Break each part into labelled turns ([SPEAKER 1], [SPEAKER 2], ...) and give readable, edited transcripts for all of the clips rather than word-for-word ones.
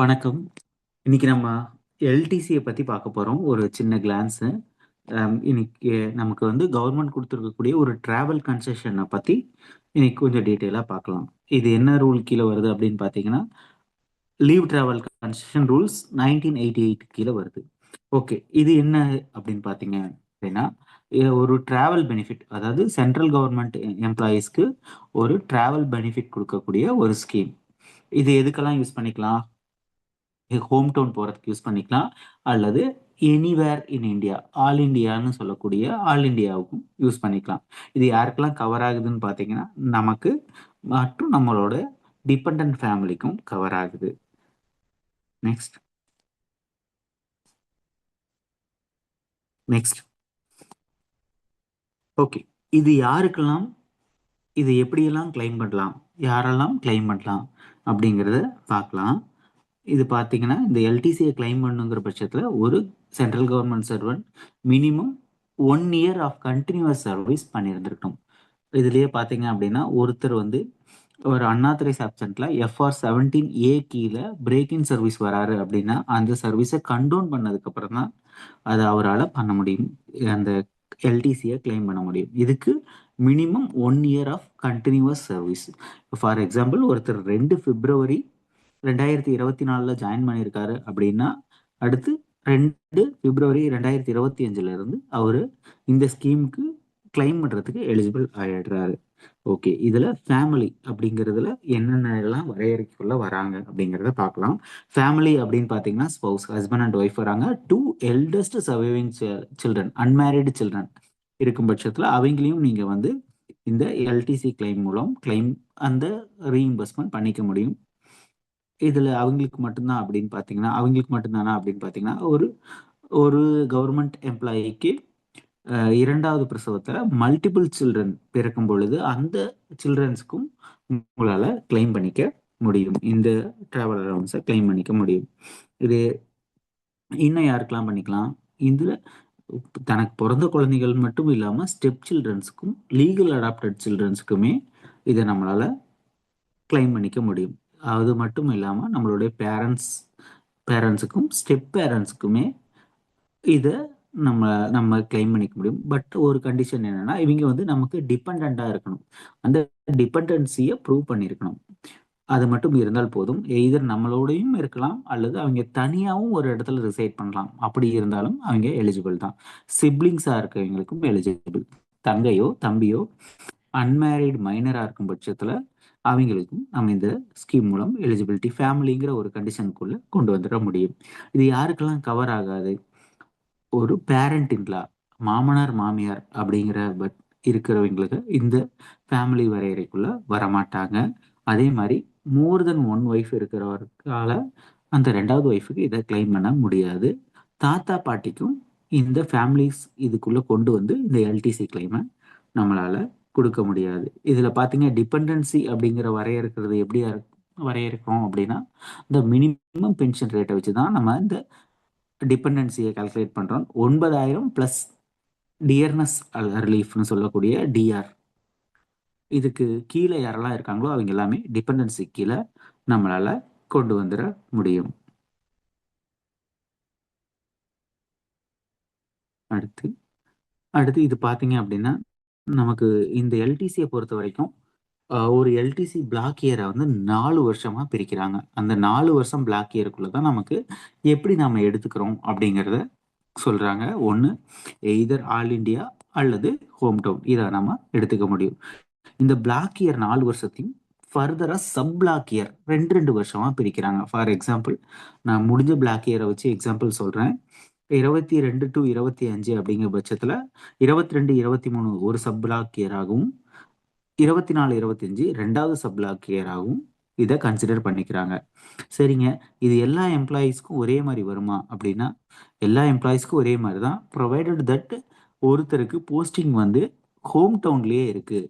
[SPEAKER 1] வணக்கம். இன்னைக்கு நம்ம எல்டிசியை பத்தி பார்க்க போறோம். ஒரு சின்ன கிளான்ஸ். இன்னைக்கு நமக்கு வந்து கவர்மெண்ட் கொடுத்துருக்கக்கூடிய ஒரு டிராவல் கன்செஷனை பத்தி இன்னைக்கு கொஞ்சம் டீட்டெயிலா பார்க்கலாம். இது என்ன ரூல் கீழே வருது அப்படின்னு பார்த்தீங்கன்னா, லீவ் டிராவல் கன்செஷன் ரூல்ஸ் 1988 கீழே வருது. ஓகே, இது என்ன அப்படின்னு பார்த்தீங்க அப்படின்னா, இது ஒரு டிராவல் பெனிஃபிட், அதாவது சென்ட்ரல் கவர்மெண்ட் எம்ப்ளாயீஸ்க்கு ஒரு டிராவல் பெனிஃபிட் கொடுக்கக்கூடிய ஒரு ஸ்கீம். இது எதுக்கெல்லாம் யூஸ் பண்ணிக்கலாம்? ஹோம் டவுன் போகிறதுக்கு யூஸ் பண்ணிக்கலாம், அல்லது எனிவேர் இன் இந்தியா, ஆல் இண்டியான்னு சொல்லக்கூடிய ஆல் இண்டியாவுக்கும் யூஸ் பண்ணிக்கலாம். இது யாருக்கெல்லாம் கவர் ஆகுதுன்னு பார்த்தீங்கன்னா, நமக்கு மற்றும் நம்மளோட டிபெண்டன்ட் ஃபேமிலிக்கும் கவர் ஆகுது. நெக்ஸ்ட் நெக்ஸ்ட் ஓகே, இது யாருக்கெல்லாம், இது எப்படியெல்லாம் கிளைம் பண்ணலாம், யாரெல்லாம் கிளைம் பண்ணலாம் அப்படிங்கிறத பார்க்கலாம். இது பார்த்தீங்கன்னா, இந்த எல்டிசியை கிளைம் பண்ணுங்கிற பட்சத்தில் ஒரு central government servant minimum 1 year of continuous service பண்ணியிருந்திருக்கணும். இதுலயே பார்த்தீங்க அப்படின்னா, ஒருத்தர் வந்து ஒரு அன்ஆத்தரைஸ் ஆப்சென்ட்ல FR 17A கீழே பிரேக் இன் சர்வீஸ் வராரு அப்படின்னா, அந்த சர்வீஸை கண்டோன் பண்ணதுக்கு அப்புறம் தான் அதை அவரால் பண்ண முடியும், அந்த எல்டிசியை கிளைம் பண்ண முடியும். இதுக்கு minimum 1 year of continuous service. For example, ஒருத்தர் 2 பிப்ரவரி 2024 ஜாயின் பண்ணியிருக்காரு அப்படின்னா, அடுத்து 2 பிப்ரவரி 2025 இருந்து அவரு இந்த ஸ்கீமுக்கு கிளைம் பண்றதுக்கு எலிஜிபிள் ஆயிடுறாரு. ஓகே, இதுல ஃபேமிலி அப்படிங்கிறதுல என்னென்ன எல்லாம் வரையறைக்குள்ள வராங்க அப்படிங்கிறத பார்க்கலாம். ஃபேமிலி அப்படின்னு பார்த்தீங்கன்னா, ஸ்பௌஸ், ஹஸ்பண்ட் அண்ட் ஒய்ஃப் வராங்க. 2 eldest surviving children, unmarried children இருக்கும் பட்சத்தில் அவங்களையும் நீங்க வந்து இந்த எல்டிசி கிளைம் மூலம் கிளைம் அந்த ரீஇம்பர்ஸ்மெண்ட் பண்ணிக்க முடியும். இதுல அவங்களுக்கு மட்டும்தான் அப்படின்னு பார்த்தீங்கன்னா, அவங்களுக்கு மட்டும்தானா அப்படின்னு பார்த்தீங்கன்னா, ஒரு ஒரு கவர்மெண்ட் எம்ப்ளாயிக்கு இரண்டாவது பிரசவத்துல மல்டிபிள் சில்ட்ரன் பிறக்கும் பொழுது அந்த சில்ட்ரன்ஸ்க்கும் உங்களால கிளைம் பண்ணிக்க முடியும். இந்த டிராவல் அலவன்ஸை கிளைம் பண்ணிக்க முடியும். இது இன்னும் யாருக்கெல்லாம் பண்ணிக்கலாம்? இதுல தனக்கு பிறந்த குழந்தைகள் மட்டும் இல்லாம ஸ்டெப் சில்ட்ரன்ஸுக்கும் லீகல் அடாப்டட் சில்ட்ரன்ஸுக்குமே இதை நம்மளால கிளைம் பண்ணிக்க முடியும். அது மட்டும் இல்லாம நம்மளுடைய பேரண்ட்ஸுக்கும் ஸ்டெப் பேரண்ட்ஸுக்குமே இதை நம்ம நம்ம கிளைம் பண்ணிக்க முடியும். பட் ஒரு கண்டிஷன் என்னன்னா, இவங்க வந்து நமக்கு டிபெண்டா இருக்கணும், அந்த டிபெண்டன்சியை ப்ரூவ் பண்ணியிருக்கணும். அது மட்டும் இருந்தால் போதும். எய்தர் நம்மளோடையும் இருக்கலாம், அல்லது அவங்க தனியாகவும் ஒரு இடத்துல ரிசைட் பண்ணலாம். அப்படி இருந்தாலும் அவங்க எலிஜிபிள் தான். சிப்ளிங்ஸா இருக்கவங்களுக்கும் எலிஜிபிள். தங்கையோ தம்பியோ அன்மேரிட் மைனரா இருக்கும் பட்சத்துல அவங்களுக்கும் நம்ம இந்த ஸ்கீம் மூலம் எலிஜிபிலிட்டி ஃபேமிலிங்கிற ஒரு கண்டிஷனுக்குள்ள கொண்டு வந்துட முடியும். இது யாருக்கெல்லாம் கவர் ஆகாது? ஒரு பேரண்ட் இன்லா, மாமனார் மாமியார் அப்படிங்கிற இருக்கிறவங்களுக்கு இந்த ஃபேமிலி வரையறைக்குள்ள வரமாட்டாங்க. அதே மாதிரி மோர் தென் ஒன் ஒய்ஃப் இருக்கிறவர்களால அந்த ரெண்டாவது ஒய்ஃபுக்கு இதை கிளைம் பண்ண முடியாது. தாத்தா பாட்டிக்கும் இந்த ஃபேமிலிஸ் இதுக்குள்ள கொண்டு வந்து இந்த எல்டிசி கிளைமை நம்மளால கொடுக்க முடியாது. இதுல பாத்தீங்க, டிபெண்டன்சி அப்படிங்கிற வரையறுக்கிறது எப்படி வரையறுக்கிறோம் அப்படின்னா, இந்த மினிமம் பென்ஷன் ரேட்டை வச்சுதான் நம்ம இந்த டிபெண்டன்சியை கால்குலேட் பண்றோம். 9,000 பிளஸ் டியர்னஸ் ரிலீஃப்னு சொல்லக்கூடிய டிஆர். இதுக்கு கீழே யாரெல்லாம் இருக்காங்களோ அவங்க எல்லாமே டிபெண்டன்சி கீழே நம்மளால கொண்டு வந்துட முடியும். அடுத்து அடுத்து இது பாத்தீங்க அப்படின்னா, நமக்கு இந்த எல்டிசியை பொறுத்த வரைக்கும் ஒரு எல்டிசி பிளாக் இயரை வந்து 4 வருஷமா பிரிக்கிறாங்க. அந்த 4 வருஷம் பிளாக் இயருக்குள்ள தான் நமக்கு எப்படி நாம எடுத்துக்கிறோம் அப்படிங்கிறத சொல்றாங்க. ஒன்று, எய்தர் ஆல் இண்டியா அல்லது ஹோம் டவுன், இதை நம்ம எடுத்துக்க முடியும். இந்த பிளாக் இயர் 4 வருஷத்தையும் ஃபர்தரா சப் பிளாக் இயர் 2 வருஷமா பிரிக்கிறாங்க. ஃபார் எக்ஸாம்பிள், நான் முடிஞ்ச பிளாக் இயரை வச்சு எக்ஸாம்பிள் சொல்றேன். 22 டு 25 அப்படிங்கிற பட்சத்துல 22 23 ஒரு சப் பிளாக் இயர் ஆகும், 24 25 ரெண்டாவது சப் பிளாக் இயர் ஆகும். இதை கன்சிடர் பண்ணிக்கிறாங்க. சரிங்க, இது எல்லா எம்ப்ளாயீஸ்க்கும் ஒரே மாதிரி வருமா அப்படின்னா, எல்லா எம்ப்ளாயீஸ்க்கும் ஒரே மாதிரி தான், ப்ரொவைடட் தட் ஒருத்தருக்கு போஸ்டிங் வந்து ஹோம் டவுன்லயே இருக்கு,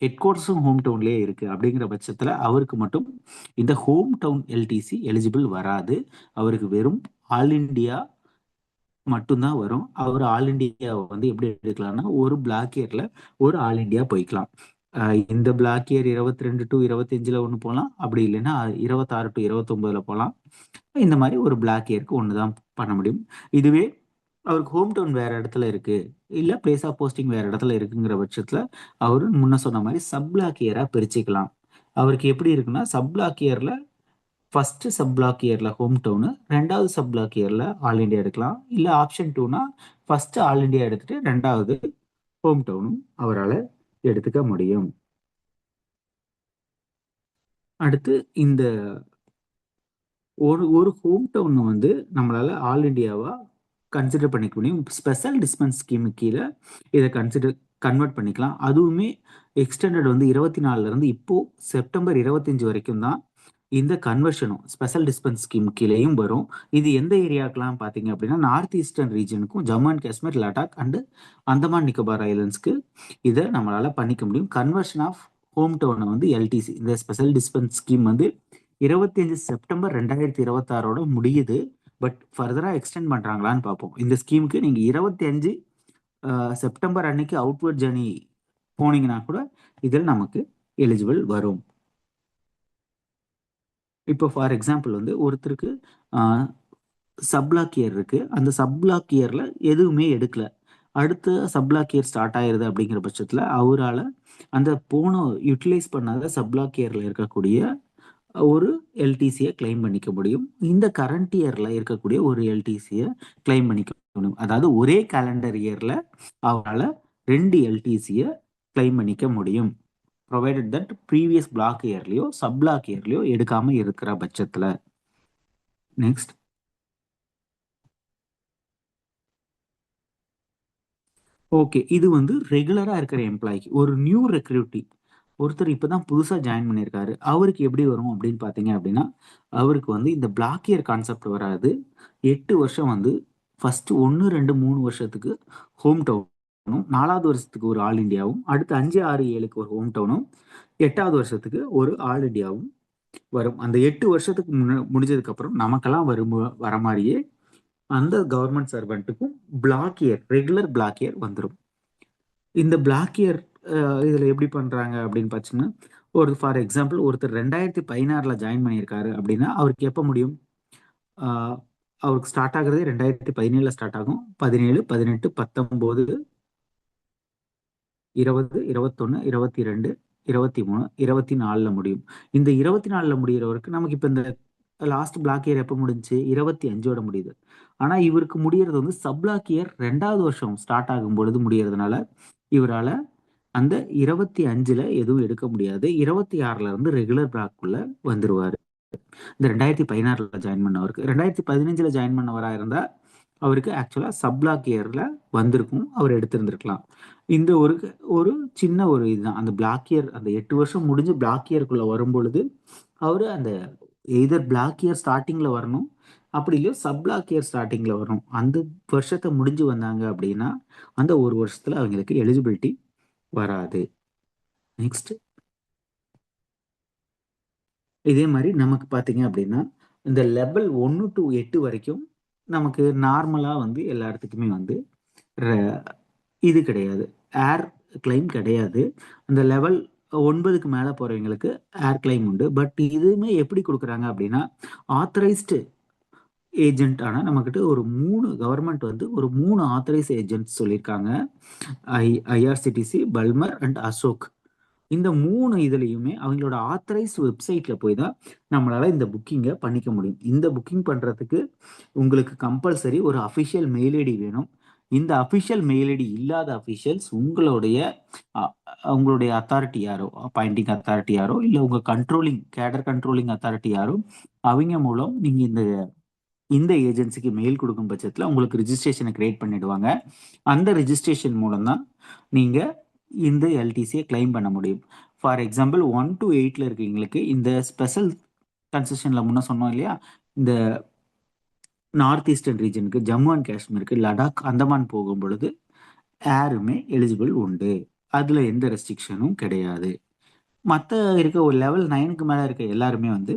[SPEAKER 1] ஹெட் குவார்ட்டர்ஸும் ஹோம் டவுன்லயே இருக்கு அப்படிங்கிற பட்சத்துல அவருக்கு மட்டும் இந்த ஹோம் டவுன் எல்டிசி எலிஜிபிள் வராது. அவருக்கு வெறும் ஆல் இண்டியா மட்டும்தான் வரும். அவர் ஆல் இண்டியா வந்து எப்படி எடுக்கலாம்னா, ஒரு பிளாக் இயர்ல ஒரு ஆல் இண்டியா போய்க்கலாம். இந்த பிளாக் இயர் 22 டு 25ல ஒன்று போகலாம், அப்படி இல்லைன்னா 26 டு 29ல போகலாம். இந்த மாதிரி ஒரு பிளாக் இயருக்கு ஒன்று தான் பண்ண முடியும். இதுவே அவருக்கு ஹோம் டவுன் வேற இடத்துல இருக்கு, இல்ல பிளேஸ் ஆஃப் போஸ்டிங் வேற இடத்துல இருக்குங்கிற பட்சத்துல அவரு முன்ன சொன்ன மாதிரி சப் பிளாக் இயரா பிரிச்சுக்கலாம். அவருக்கு எப்படி இருக்குன்னா, சப் பிளாக் இயர்ல ஃபர்ஸ்ட் சப் பிளாக் இயர்ல ஹோம் டவுனு, ரெண்டாவது சப் பிளாக் இயர்ல ஆல் இண்டியா எடுக்கலாம். இல்ல ஆப்ஷன் டூனா ஃபர்ஸ்ட் ஆல் இண்டியா எடுத்துட்டு ரெண்டாவது ஹோம் டவுனும் அவரால் எடுத்துக்க முடியும். அடுத்து இந்த ஒரு ஒரு ஹோம் டவுன் வந்து நம்மளால ஆல் இண்டியாவா கன்சிடர் பண்ணிக்க முடியும். ஸ்பெஷல் டிஸ்பென்ஸ் ஸ்கீமு கீழே இதை கன்வெர்ட் பண்ணிக்கலாம். அதுவுமே எக்ஸ்டெண்டட் வந்து 24ல இருந்து இப்போ செப்டம்பர் 25 வரைக்கும் தான் இந்த கன்வர்ஷனும் ஸ்பெஷல் டிஸ்பென்ஸ் ஸ்கீம் கீழேயும் வரும். இது எந்த ஏரியாக்கெல்லாம் பார்த்தீங்க அப்படின்னா, நார்த் ஈஸ்டர்ன் ரீஜனுக்கும் ஜம்மு அண்ட் காஷ்மீர், லடாக் அண்ட் அந்தமான் நிக்கோபார் ஐலண்ட்ஸ்க்கு இதை நம்மளால பண்ணிக்க முடியும். கன்வர்ஷன் ஆஃப் ஹோம் டவுனை வந்து எல்டிசி, இந்த ஸ்பெஷல் டிஸ்பென்ஸ் ஸ்கீம் வந்து 25 செப்டம்பர் 2026 முடியுது. பட் ஃபர்தரா எக்ஸ்டெண்ட் பண்றாங்களான்னு பார்ப்போம். இந்த ஸ்கீமுக்கு நீங்க 25 செப்டம்பர் அன்னைக்கு அவுட்வர்ட் ஜர்னி போனீங்கன்னா கூட இதில் நமக்கு எலிஜிபிள் வரும். இப்போ ஃபார் எக்ஸாம்பிள் வந்து ஒருத்தருக்கு சப்ளாக் இயர் இருக்கு, அந்த சப்ளாக் இயர்ல எதுவுமே எடுக்கல, அடுத்த சப்ளாக் இயர் ஸ்டார்ட் ஆயிருது அப்படிங்கிற பட்சத்துல அவரால் அந்த போன யூட்டிலைஸ் பண்ணாத சப்ளாக் இயர்ல இருக்கக்கூடிய ஒரு எல்டிசியை கிளைம் பண்ணிக்க முடியும். இந்த கரண்ட் இயர்ல இருக்கக்கூடிய ஒரு எல்டிசியை கிளைம் பண்ணிக்க முடியும். அதாவது ஒரே கேலண்டர் இயர்ல அவரால் 2 எல்டிசியை கிளைம் பண்ணிக்க முடியும், ப்ரொவைடட் தட் ப்ரீவியஸ் பிளாக் இயர்லயோ சப் பிளாக் இயர்லயோ எடுக்காம இருக்கிற பட்சத்துல. நெக்ஸ்ட், ஓகே, இது வந்து ரெகுலரா இருக்கிற எம்ப்ளாய்க்கு. ஒரு நியூ ரெக்ரூட்டி, ஒருத்தர் இப்பதான் புதுசா ஜாயின் பண்ணியிருக்காரு, அவருக்கு எப்படி வரும் அப்படின்னு பாத்தீங்க அப்படின்னா, அவருக்கு வந்து இந்த பிளாக் இயர் கான்செப்ட் வராது. 8 வருஷம் வந்து ஃபர்ஸ்ட் 1 2 3 வருஷத்துக்கு ஹோம் டவுனும், 4வது வருஷத்துக்கு ஒரு ஆல் இண்டியாவும், அடுத்து 5 6 7க்கு ஒரு ஹோம் டவுனும், 8வது வருஷத்துக்கு ஒரு ஆல் இண்டியாவும் வரும். அந்த 8 வருஷத்துக்கு முடிஞ்சதுக்கு அப்புறம் நமக்கெல்லாம் வர மாதிரியே அந்த கவர்மெண்ட் சர்வெண்ட்டுக்கும் block year, regular block year வந்துடும். இந்த பிளாக் இயர் இதுல எப்படி பண்றாங்க அப்படின்னு பாத்தீங்கன்னா, ஒரு ஃபார் எக்ஸாம்பிள் ஒருத்தர் 2016ல ஜாயின் பண்ணியிருக்காரு அப்படின்னா அவருக்கு எப்ப முடியும்? ஆஹ் அவருக்கு ஸ்டார்ட் ஆகுறதே 2017ல ஸ்டார்ட் ஆகும். 17 18 19 20 21 22 23 24ல முடியும். இந்த 24ல முடியிறவருக்கு நமக்கு இப்ப இந்த லாஸ்ட் பிளாக் இயர் எப்ப முடிஞ்சு 25ஓட முடியுது. ஆனா இவருக்கு முடியறது வந்து சப் பிளாக் இயர் 2வது வருஷம் ஸ்டார்ட் ஆகும் பொழுது முடியறதுனால இவரால அந்த 25ல எதுவும் எடுக்க முடியாது. 26ல இருந்து ரெகுலர் பிளாக்குள்ள வந்துருவாரு. இந்த 2016ல ஜாயின் பண்ணவருக்கு. 2015ல ஜாயின் பண்ணவரா இருந்தா அவருக்கு ஆக்சுவலா சப் பிளாக் இயர்ல வந்திருக்கும், அவர் எடுத்திருந்திருக்கலாம். இந்த ஒரு ஒரு சின்ன ஒரு இதுதான் அந்த பிளாக் இயர். அந்த 8 வருஷம் முடிஞ்சு பிளாக் இயர்க்குள்ள வரும் பொழுது அவரு அந்த எய்தர் பிளாக் இயர் ஸ்டார்டிங்ல வரணும், அப்படி இல்லையோ சப் பிளாக் இயர் ஸ்டார்டிங்ல வரணும். அந்த வருஷத்தை முடிஞ்சு வந்தாங்க அப்படின்னா அந்த ஒரு வருஷத்துல அவங்களுக்கு எலிஜிபிலிட்டி வராது. நெக்ஸ்ட், இதே மாதிரி நமக்கு பார்த்தீங்க அப்படின்னா இந்த லெவல் 1 டு 8 வரைக்கும் நமக்கு நார்மலா வந்து எல்லா இடத்துக்குமே வந்து ர- இது கிடையாது, ஏர் கிளைம் கிடையாது. அந்த லெவல் 9க்கு மேல போறவங்களுக்கு ஏர் கிளைம் உண்டு. பட் இதுவுமே எப்படி கொடுக்குறாங்க அப்படின்னா, ஆத்தரைஸ்டு ஏஜென்ட். ஆனா நம்மகிட்ட ஒரு 3 கவர்மெண்ட் வந்து ஒரு 3 ஆத்தரைஸ் ஏஜென்ட் சொல்லியிருக்காங்க. ஐஆர்சிடிசி, பல்மர் அண்ட் அசோக். இந்த 3 இதுலயுமே அவங்களோட ஆத்தரைஸ் வெப்சைட்ல போய் தான் நம்மளால இந்த புக்கிங்கை பண்ணிக்க முடியும். இந்த புக்கிங் பண்றதுக்கு உங்களுக்கு கம்பல்சரி ஒரு அஃபிஷியல் மெயில் ஐடி வேணும். இந்த அஃபிஷியல் மெயில் ஐடி இல்லாத அஃபிஷியல்ஸ் அ- உங்களுடைய அத்தாரிட்டி யாரோ, அப்பாயிண்டிங் அத்தாரிட்டி யாரோ, இல்ல உங்க கண்ட்ரோலிங் கேடர் கண்ட்ரோலிங் அத்தாரிட்டி யாரோ, அவங்க மூலம் நீங்க இந்த இந்த ஏஜென்சிக்கு மெயில் கொடுக்கும் பட்சத்தில் உங்களுக்கு ரிஜிஸ்ட்ரேஷனை கிரியேட் பண்ணிடுவாங்க. அந்த ரிஜிஸ்ட்ரேஷன் மூலம் தான் நீங்க இந்த எல்டிசியை கிளைம் பண்ண முடியும். ஃபார் எக்ஸாம்பிள் 1 டு 8ல இருக்கீங்களுக்கு இந்த ஸ்பெஷல் கன்செஷன்ல முன்ன சொன்னோம் இல்லையா, இந்த நார்த் ஈஸ்டர்ன் ரீஜனுக்கு, ஜம்மு அண்ட் காஷ்மீருக்கு, லடாக், அந்தமான் போகும் பொழுது ஏருமே எலிஜிபிள் உண்டு. அதுல எந்த ரெஸ்ட்ரிக்ஷனும் கிடையாது. மற்ற இருக்க ஒரு லெவல் 9க்கு மேல இருக்க எல்லாருமே வந்து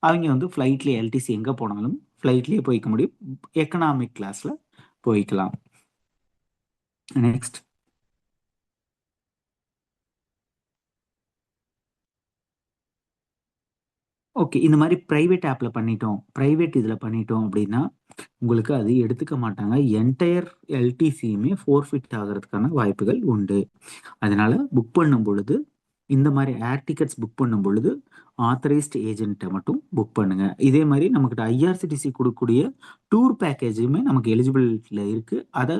[SPEAKER 1] அவங்க வந்து ஃப்ளைட்லேயே எல்டிசி எங்கே போனாலும் ஃப்ளைட்லேயே போய்க்க முடியும். எக்கனாமிக் கிளாஸில் போய்க்கலாம். Next, okay. இந்த மாரி பிரைவேட் ஆப்ல பண்ணிட்டோம். பிரைவேட் இதுல பண்ணிட்டோம் அப்டின்னா, உங்களுக்கு அது எடுத்துக்க மாட்டாங்க. என்டயர் எல்டிசியுமே ஃபோர்ஃபிட் ஆகுறதுக்கான வாய்ப்புகள் உண்டு. அதனால புக் பண்ணும் பொழுது, இந்த மாரி ஏர் டிக்கெட்ஸ் புக் பண்ணும் பொழுது, ஆத்தரைஸ்ட் ஏஜென்ட்ட மட்டும் புக் பண்ணுங்க. இதே மாரி நம்மகிட்ட ஐஆர்சிடிசி குடுக்கக்கூடிய டூர் பேக்கேஜுமே நமக்கு எலிஜிபிள்ல இருக்கு. அத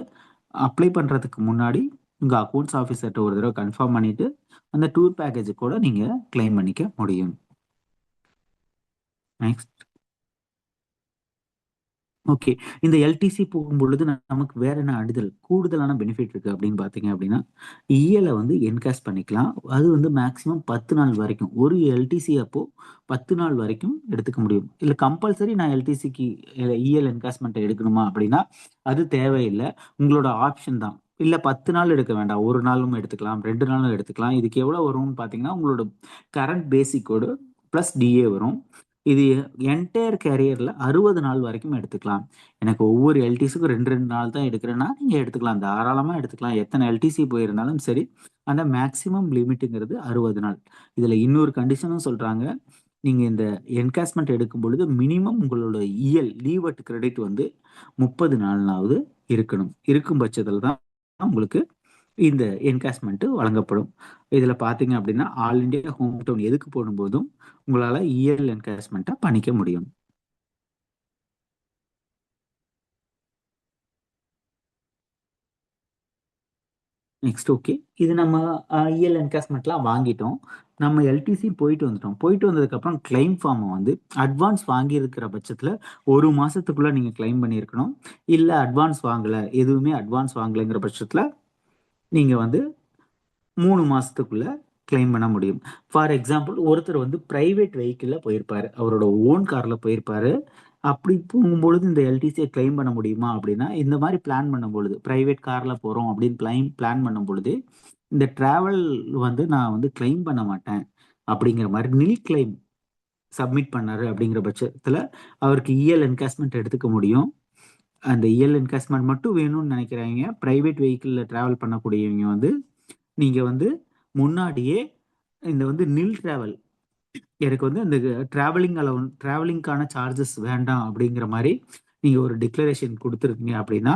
[SPEAKER 1] அப்ளை பண்றதுக்கு முன்னாடி, உங்க அக்கவுண்ட்ஸ் ஆஃபீசர்ட்ட ஒரு தடவ கன்ஃபார்ம் பண்ணிட்டு, அந்த டூர் பேக்கேஜ கூட நீங்க கிளைம் பண்ணிக்க முடியும். நெக்ஸ்ட். ஓகே. இந்த எல்டிசி போகும்பொழுது நமக்கு வேற என்ன கூடுதலான பெனிஃபிட் இருக்கு அப்படின்னு பார்த்தீங்க அப்படின்னா, இஎல்ல வந்து என்கேஷ் பண்ணிக்கலாம். அது வந்து மேக்ஸிமம் 10 நாள் வரைக்கும். ஒரு எல்டிசி அப்போ 10 நாள் வரைக்கும் எடுத்துக்க முடியும். இல்ல கம்பல்சரி நான் எல்டிசிக்கு இஎல் என்கேஷ்மென்ட் எடுக்கணுமா அப்படின்னா, அது தேவையில்ல. உங்களோட ஆப்ஷன் தான். இல்ல 10 நாள் எடுக்க வேண்டாம். 1 நாளும் எடுத்துக்கலாம், 2 நாளும் எடுத்துக்கலாம். இதுக்கு எவ்வளோ வரும்னு பார்த்தீங்கன்னா, உங்களோட கரண்ட் பேசிக்கோடு பிளஸ் டிஏ வரும். இது என்டையர் கேரியர்ல 60 நாள் வரைக்கும் எடுத்துக்கலாம். எனக்கு ஒவ்வொரு எல்டிசிக்கும் 2, 2 நாள் தான் எடுக்கிறேன்னா, நீங்க எடுத்துக்கலாம். தாராளமா எடுத்துக்கலாம். எத்தனை எல்டிசி போயிருந்தாலும் சரி. ஆனா மேக்ஸிமம் லிமிட்ங்கிறது 60 நாள். இதுல இன்னொரு கண்டிஷனும் சொல்றாங்க. நீங்க இந்த என்கேஷ்மென்ட் எடுக்கும் பொழுது மினிமம் உங்களோட லீவ் அட் கிரெடிட் வந்து 30 நாள்னாவது இருக்கணும். இருக்கும் பட்சத்துல தான் உங்களுக்கு இந்த என்கேஷ்மென்ட் வழங்கப்படும். இதுல பார்த்தீங்க அப்படின்னா, ஆல் இந்தியா ஹோம் டவுன் எதுக்கு போடும்போதும் உங்களால என்கேஷ்மென்ட்ட பண்ணிக்க முடியும். Next okay. இது நம்ம என்கேஷ்மென்ட்லாம் வாங்கிட்டோம். நம்ம எல்டிசி போயிட்டு வந்துட்டோம். போயிட்டு வந்ததுக்கப்புறம் கிளைம் ஃபார்ம வந்து அட்வான்ஸ் வாங்கியிருக்கிற பட்சத்துல 1 மாசத்துக்குள்ள நீங்க கிளைம் பண்ணியிருக்கணும். இல்ல அட்வான்ஸ் வாங்கல, எதுவுமே அட்வான்ஸ் வாங்கலங்கிற பட்சத்துல நீங்க வந்து 3 மாசத்துக்குள்ள கிளைம் பண்ண முடியும். ஃபார் எக்ஸாம்பிள் ஒருத்தர் வந்து பிரைவேட் வெஹிக்கிள்ல போயிருப்பாரு. அவரோட ஓன் கார்ல போயிருப்பாரு. அப்படி போகும்பொழுது இந்த எல்டிசிய கிளைம் பண்ண முடியுமா? அப்படின்னா, இந்த மாரி பிளான் பண்ணும்பொழுது, பிரைவேட் கார்ல போறோம் அப்படின்னு பிளான் பண்ணும்பொழுது, இந்த டிராவல் வந்து நான் வந்து கிளைம் பண்ண மாட்டேன். அப்படிங்கிற மாரி நில் கிளைம் சப்மிட் பண்ணாரு அப்படிங்கிற பட்சத்துல, அவருக்கு என்கேஷ்மென்ட் எடுத்துக்க முடியும். அந்த என்கேஷ்மென்ட் மட்டும் வேணும்னு நினைக்கிறவைங்க, பிரைவேட் வெஹிக்கிள்ல டிராவல் பண்ணக்கூடியவங்க வந்து நீங்க வந்து முன்னாடியே இந்த வந்து நில் டிராவல் எனக்கு வந்து இந்த டிராவலிங்கான சார்ஜஸ் வேண்டாம் அப்படிங்கிற மாதிரி நீங்க ஒரு டிக்ளரேஷன் கொடுத்துருக்கீங்க அப்படின்னா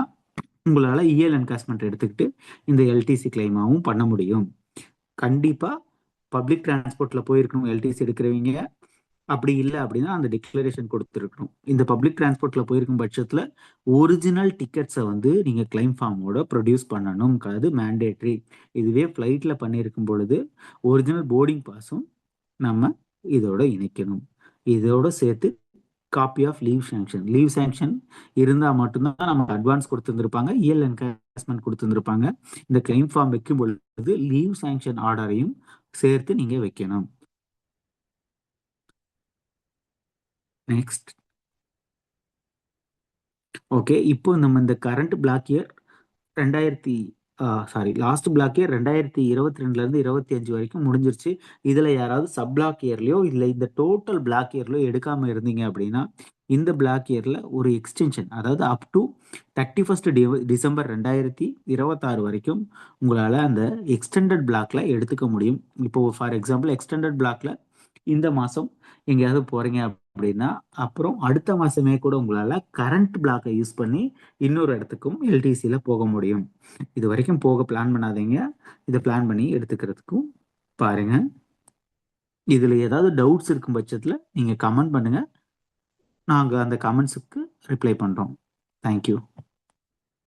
[SPEAKER 1] உங்களால என்காஸ்மெண்ட் எடுத்துக்கிட்டு இந்த எல்டிசி கிளைமாவும் பண்ண முடியும். கண்டிப்பா பப்ளிக் டிரான்ஸ்போர்ட்ல போயிருக்கணும் எல்டிசி எடுக்கிறவங்க. அப்படி இல்லை அப்படின்னா அந்த டிக்ளரேஷன் கொடுத்துருக்கணும். இந்த பப்ளிக் டிரான்ஸ்போர்ட்ல போயிருக்கும் பட்சத்துல ஒரிஜினல் டிக்கெட்ஸை வந்து நீங்க கிளைம் ஃபார்மோட ப்ரொடியூஸ் பண்ணணும். அது மேண்டேட்ரி. இதுவே ஃபிளைட்ல பண்ணியிருக்கும் பொழுது ஒரிஜினல் போர்டிங் பாஸும் நம்ம இதோட இணைக்கணும். இதோட சேர்த்து காப்பி ஆஃப் லீவ் சாங்ஷன் இருந்தா மட்டும்தான் நமக்கு அட்வான்ஸ் கொடுத்துருந்துருப்பாங்க. என்கேஷ்மெண்ட் கொடுத்துருந்துருப்பாங்க. இந்த கிளைம் ஃபார்ம் வைக்கும் பொழுது லீவ் சாங்ஷன் ஆர்டரையும் சேர்த்து நீங்க வைக்கணும். நெக்ஸ்ட். ஓகே. இப்போ நம்ம இந்த current block year 2000 last block year 2022ல இருந்து 25 வரைக்கும் முடிஞ்சிருச்சு. இதுல யாராவது சப் பிளாக் இயர்லயோ இல்ல இந்த டோட்டல் பிளாக் இயர்லயோ எடுக்காம இருந்தீங்க அப்படின்னா இந்த பிளாக் இயர்ல ஒரு எக்ஸ்டென்ஷன் அதாவது அப் டு 31 டிசம்பர் 2026 வரைக்கும் உங்களால அந்த எக்ஸ்டெண்டட் பிளாக்ல எடுத்துக்க முடியும். இப்போ ஃபார் எக்ஸாம்பிள் எக்ஸ்டெண்டட் பிளாக்ல இந்த மாசம் எங்கேயாவது போறீங்க அப்படின்னா அப்புறம் அடுத்த மாசமே கூட உங்களால கரண்ட் பிளாக்கை யூஸ் பண்ணி இன்னொரு இடத்துக்கும் எல்டிசியில் போக முடியும். இது வரைக்கும் போக பிளான் பண்ணாதீங்க. இதை பிளான் பண்ணி எடுத்துக்கிறதுக்கும் பாருங்க. இதில் ஏதாவது டவுட்ஸ் இருக்கும் பட்சத்தில் நீங்கள் கமெண்ட் பண்ணுங்க. நாங்கள் அந்த கமெண்ட்ஸுக்கு ரிப்ளை பண்ணுறோம். தேங்க்யூ.